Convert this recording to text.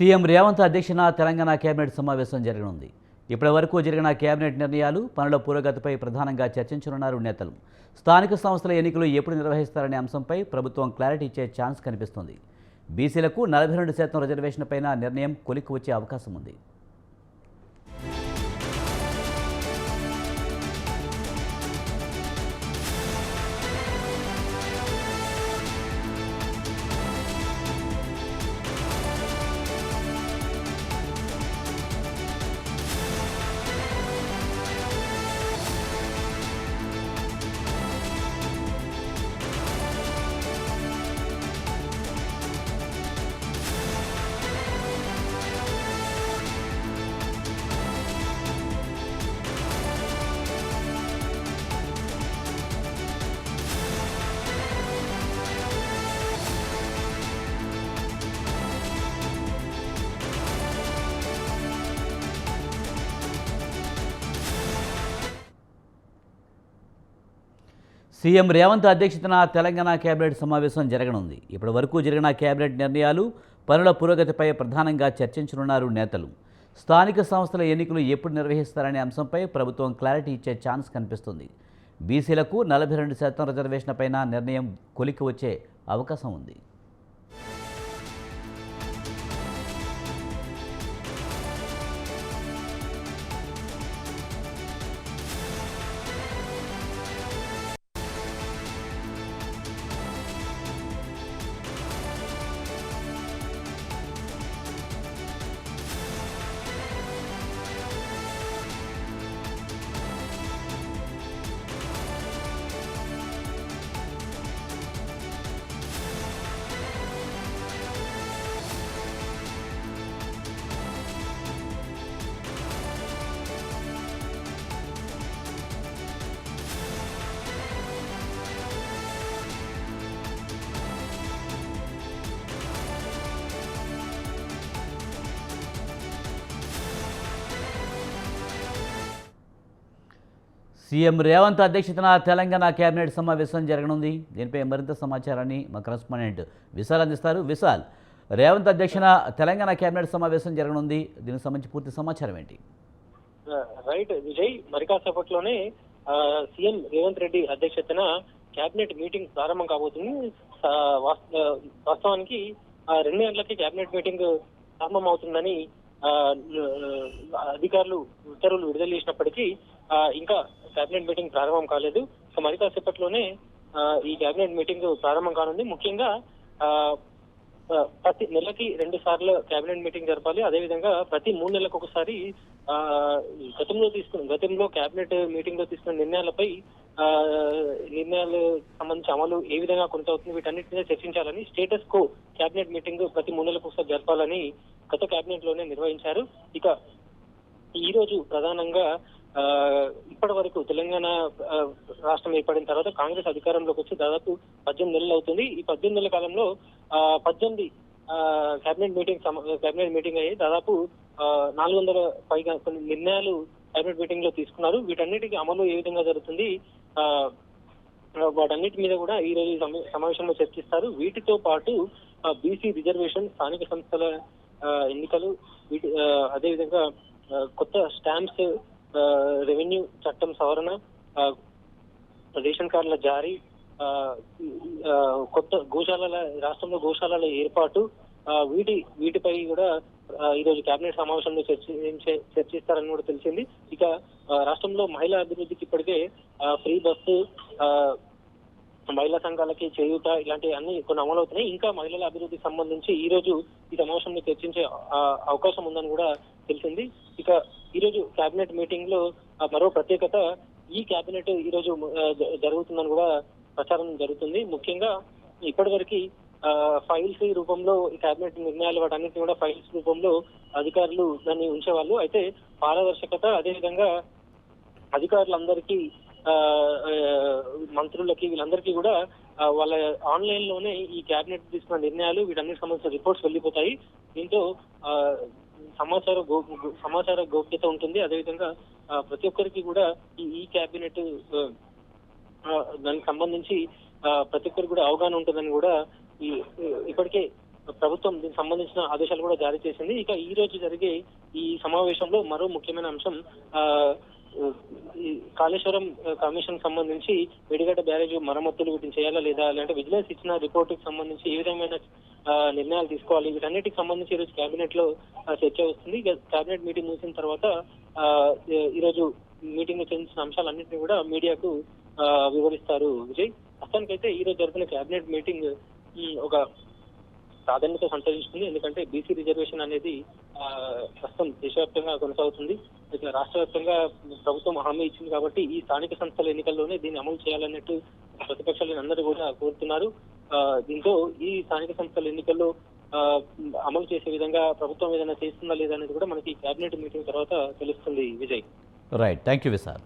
CM Revanth అధ్యక్షన Telangana cabinet సమావేశం జరగనుంది. ఇప్పటి వరకు జరిగిన కేబినెట్ నిర్ణయాలు, పనుల పురోగతిపై ప్రధానంగా చర్చించనున్నారు నేతలు. స్థానిక సంస్థల ఎన్నికలు ఎప్పుడు నిర్వహిస్తారనే అంశంపై ప్రభుత్వం క్లారిటీ ఇచ్చే ఛాన్స్ కనిపిస్తుంది. బీసీలకు 42% రిజర్వేషన్ పైన నిర్ణయం కొలిక్కి వచ్చే అవకాశం ఉంది. సీఎం రేవంత్ అధ్యక్షతన తెలంగాణ కేబినెట్ సమావేశం జరగనుంది. ఇప్పటి వరకు జరిగిన కేబినెట్ నిర్ణయాలు, పనుల పురోగతిపై ప్రధానంగా చర్చించనున్నారు నేతలు. స్థానిక సంస్థల ఎన్నికలు ఎప్పుడు నిర్వహిస్తారనే అంశంపై ప్రభుత్వం క్లారిటీ ఇచ్చే ఛాన్స్ కనిపిస్తుంది. బీసీలకు 42% రిజర్వేషన్ పైన నిర్ణయం కొలిక్కి వచ్చే అవకాశం ఉంది. సీఎం రేవంత్ అధ్యక్షతన తెలంగాణ కేబినెట్ సమావేశం జరగనుంది. దీనిపై మరింత సమాచారాన్ని మా కరెస్పాండెంట్ విశాల్ అందిస్తారు. విశాల్, రేవంత్ అధ్యక్షన తెలంగాణ కేబినెట్ సమావేశం జరగనుంది. దీనికి సంబంధించి పూర్తి సమాచారం ఏంటి? రైట్ విజయ్, మరి కాసేపట్లోనే సీఎం రేవంత్ రెడ్డి అధ్యక్షతన కేబినెట్ మీటింగ్ ప్రారంభం కాబోతుంది. వాస్తవానికి 2 గంటలకి కేబినెట్ మీటింగ్ ప్రారంభం అవుతుందని అధికారులు ఉత్తర్వులు విడుదల చేసినప్పటికీ ఇంకా కేబినెట్ మీటింగ్ ప్రారంభం కాలేదు. సో మరి కాసేపట్లోనే ఈ కేబినెట్ మీటింగ్ ప్రారంభం కానుంది. ముఖ్యంగా ప్రతి నెలకి 2 సార్లు కేబినెట్ మీటింగ్ జరపాలి. అదేవిధంగా ప్రతి 3 నెలలకు ఒకసారి గతంలో కేబినెట్ మీటింగ్ లో తీసుకున్న నిర్ణయాలు సంబంధించి అమలు ఏ విధంగా కొనసాగుతుంది, వీటన్నిటి మీద చర్చించాలని స్టేటస్ కో కేబినెట్ మీటింగ్ ప్రతి 3 నెలలకు ఒకసారి జరపాలని గత కేబినెట్ లోనే నిర్వహించారు. ఇక ఈ రోజు ప్రధానంగా ఇప్పటి వరకు తెలంగాణ రాష్ట్రం ఏర్పడిన తర్వాత కాంగ్రెస్ అధికారంలోకి వచ్చి దాదాపు 18 నెలలు అవుతుంది. ఈ 18 నెలల కాలంలో 18 కేబినెట్ మీటింగ్ అయ్యి దాదాపు 400 పైగా కొన్ని నిర్ణయాలు కేబినెట్ మీటింగ్ లో తీసుకున్నారు. వీటన్నిటికీ అమలు ఏ విధంగా జరుగుతుంది, వాటన్నిటి మీద కూడా ఈ రోజు సమావేశంలో చర్చిస్తారు. వీటితో పాటు బీసీ రిజర్వేషన్, స్థానిక సంస్థల ఎన్నికలు, అదేవిధంగా కొత్త స్టాంప్స్, రెవెన్యూ చట్టం సవరణ, రేషన్ కార్డుల జారీ, కొత్త రాష్ట్రంలో గోశాలల ఏర్పాటు, వీటిపై కూడా ఈరోజు కేబినెట్ సమావేశంలో చర్చిస్తారని కూడా తెలిసింది. ఇక రాష్ట్రంలో మహిళా అభివృద్ధికి ఇప్పటికే ఫ్రీ బస్సు, మహిళా సంఘాలకి చేయూత, ఇలాంటి అన్ని కొన్ని అమలవుతున్నాయి. ఇంకా మహిళల అభివృద్ధికి సంబంధించి ఈ రోజు ఈ సమావేశంలో చర్చించే అవకాశం ఉందని కూడా తెలిసింది. ఇక ఈ రోజు కేబినెట్ మీటింగ్ లో మరో ప్రత్యేకత, ఈ కేబినెట్ ఈ రోజు జరుగుతుందని కూడా ప్రచారం జరుగుతుంది. ముఖ్యంగా ఇప్పటివరకు ఫైల్స్ రూపంలో ఈ కేబినెట్ నిర్ణయాలు వాటన్నిటిని కూడా ఫైల్స్ రూపంలో అధికారులు దాన్ని ఉంచేవాళ్ళు. అయితే పారదర్శకత, అదేవిధంగా అధికారులందరికీ, మంత్రులకి, వీళ్ళందరికీ కూడా వాళ్ళ ఆన్లైన్ లోనే ఈ కేబినెట్ తీసుకున్న నిర్ణయాలు, వీటన్నిటికి సంబంధించిన రిపోర్ట్స్ వెళ్ళిపోతాయి. దీంతో సమాచార గోప్యత ఉంటుంది. అదేవిధంగా ప్రతి ఒక్కరికి కూడా ఈ కేబినెట్ దానికి సంబంధించి ప్రతి ఒక్కరికి కూడా అవగాహన ఉంటుందని కూడా ఇప్పటికే ప్రభుత్వం దీనికి సంబంధించిన ఆదేశాలు కూడా జారీ చేసింది. ఇక ఈ రోజు జరిగే ఈ సమావేశంలో మరో ముఖ్యమైన అంశం ఈ కాళేశ్వరం కమిషన్ సంబంధించి మేడిగడ్డ బ్యారేజ్ మరమ్మతులు వీటిని చేయాలా లేదా, లేదంటే విజిలెన్స్ ఇచ్చిన రిపోర్టుకు సంబంధించి ఏ విధమైన నిర్ణయాలు తీసుకోవాలి, వీటన్నిటికి సంబంధించి ఈరోజు కేబినెట్ లో చర్చ వస్తుంది. ఇక కేబినెట్ మీటింగ్ ముగిసిన తర్వాత ఈరోజు మీటింగ్ లో చర్చించిన అంశాలన్నింటినీ కూడా మీడియాకు వివరిస్తారు విజయ్. ప్రస్తుతానికైతే ఈ రోజు జరుగుతున్న కేబినెట్ మీటింగ్ ఒక ప్రాధాన్యత సంతరించుకుంది. ఎందుకంటే బీసీ రిజర్వేషన్ అనేది ప్రస్తుతం దేశవ్యాప్తంగా కొనసాగుతుంది. ఇట్లా రాష్ట్ర వ్యాప్తంగా ప్రభుత్వం హామీ ఇచ్చింది కాబట్టి ఈ స్థానిక సంస్థల ఎన్నికల్లోనే దీన్ని అమలు చేయాలన్నట్టు ప్రతిపక్షాలను అందరూ కూడా కోరుతున్నారు. దీంతో ఈ స్థానిక సంస్థల ఎన్నికల్లో అమలు చేసే విధంగా ప్రభుత్వం ఏదైనా చేస్తుందా లేదా అనేది కూడా మనకి కేబినెట్ మీటింగ్ తర్వాత తెలుస్తుంది Vijay. Right, thank you Vishal.